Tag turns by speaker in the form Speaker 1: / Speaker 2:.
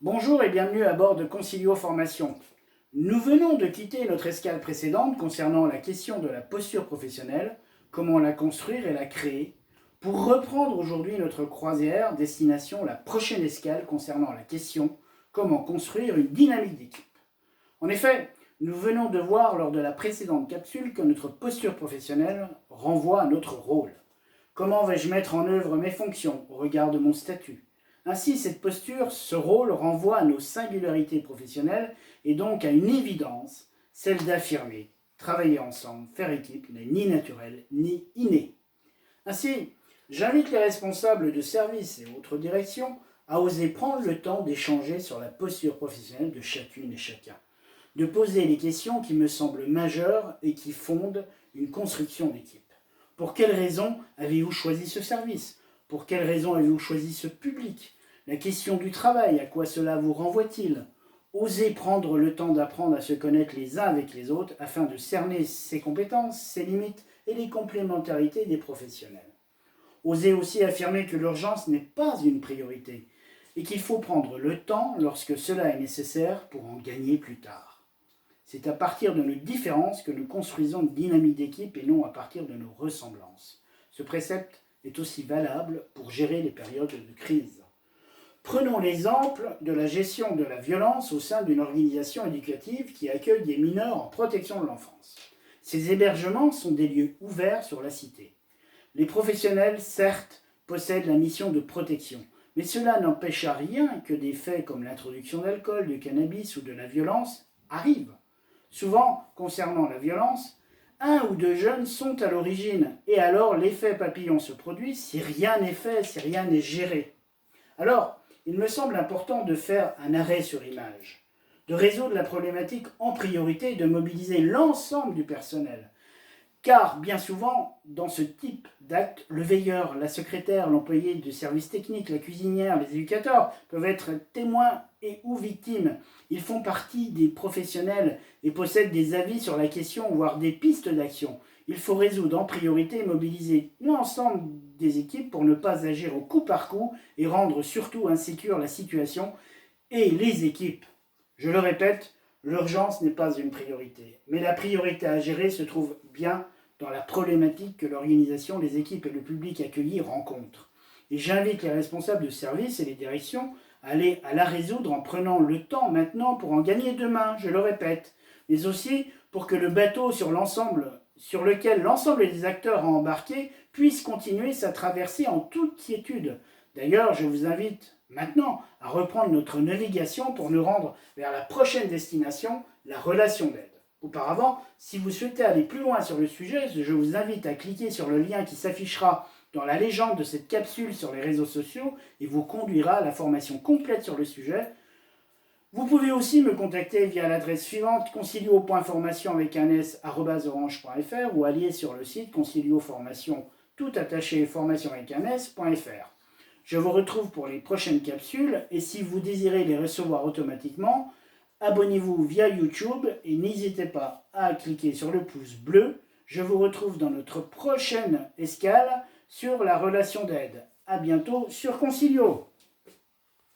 Speaker 1: Bonjour et bienvenue à bord de Concilio Formation. Nous venons de quitter notre escale précédente concernant la question de la posture professionnelle, comment la construire et la créer, pour reprendre aujourd'hui notre croisière destination la prochaine escale concernant la question comment construire une dynamique d'équipe. En effet, nous venons de voir lors de la précédente capsule que notre posture professionnelle renvoie à notre rôle. Comment vais-je mettre en œuvre mes fonctions au regard de mon statut? Ainsi, cette posture, ce rôle renvoie à nos singularités professionnelles et donc à une évidence, celle d'affirmer, travailler ensemble, faire équipe n'est ni naturel ni inné. Ainsi, j'invite les responsables de service et autres directions à oser prendre le temps d'échanger sur la posture professionnelle de chacune et chacun, de poser les questions qui me semblent majeures et qui fondent une construction d'équipe. Pour quelles raisons avez-vous choisi ce service? Pour quelles raisons avez-vous choisi ce public? La question du travail, à quoi cela vous renvoie-t-il? Osez prendre le temps d'apprendre à se connaître les uns avec les autres afin de cerner ses compétences, ses limites et les complémentarités des professionnels. Osez aussi affirmer que l'urgence n'est pas une priorité et qu'il faut prendre le temps lorsque cela est nécessaire pour en gagner plus tard. C'est à partir de nos différences que nous construisons une dynamique d'équipe et non à partir de nos ressemblances. Ce précepte est aussi valable pour gérer les périodes de crise. Prenons l'exemple de la gestion de la violence au sein d'une organisation éducative qui accueille des mineurs en protection de l'enfance. Ces hébergements sont des lieux ouverts sur la cité. Les professionnels, certes, possèdent la mission de protection, mais cela n'empêche à rien que des faits comme l'introduction d'alcool, de cannabis ou de la violence arrivent. Souvent, concernant la violence, un ou deux jeunes sont à l'origine, et alors l'effet papillon se produit si rien n'est fait, si rien n'est géré. Alors, il me semble important de faire un arrêt sur image, de résoudre la problématique en priorité et de mobiliser l'ensemble du personnel. Car bien souvent, dans ce type d'acte, le veilleur, la secrétaire, l'employé du service technique, la cuisinière, les éducateurs peuvent être témoins et ou victimes. Ils font partie des professionnels et possèdent des avis sur la question, voire des pistes d'action. Il faut résoudre en priorité et mobiliser l'ensemble des équipes pour ne pas agir au coup par coup et rendre surtout insécure la situation et les équipes. Je le répète, l'urgence n'est pas une priorité, mais la priorité à gérer se trouve bien dans la problématique que l'organisation, les équipes et le public accueilli rencontrent. Et j'invite les responsables de service et les directions à aller à la résoudre en prenant le temps maintenant pour en gagner demain, je le répète, mais aussi pour que le bateau sur lequel l'ensemble des acteurs ont embarqué puisse continuer sa traversée en toute quiétude. D'ailleurs, je vous invite maintenant à reprendre notre navigation pour nous rendre vers la prochaine destination, la relation d'aide. Auparavant, si vous souhaitez aller plus loin sur le sujet, je vous invite à cliquer sur le lien qui s'affichera dans la légende de cette capsule sur les réseaux sociaux et vous conduira à la formation complète sur le sujet. Vous pouvez aussi me contacter via l'adresse suivante concilio.formation avec un s@orange.fr ou aller sur le site concilioformation tout attaché formation avec un s.fr. Je vous retrouve pour les prochaines capsules et si vous désirez les recevoir automatiquement, abonnez-vous via YouTube et n'hésitez pas à cliquer sur le pouce bleu. Je vous retrouve dans notre prochaine escale sur la relation d'aide. À bientôt sur Concilio.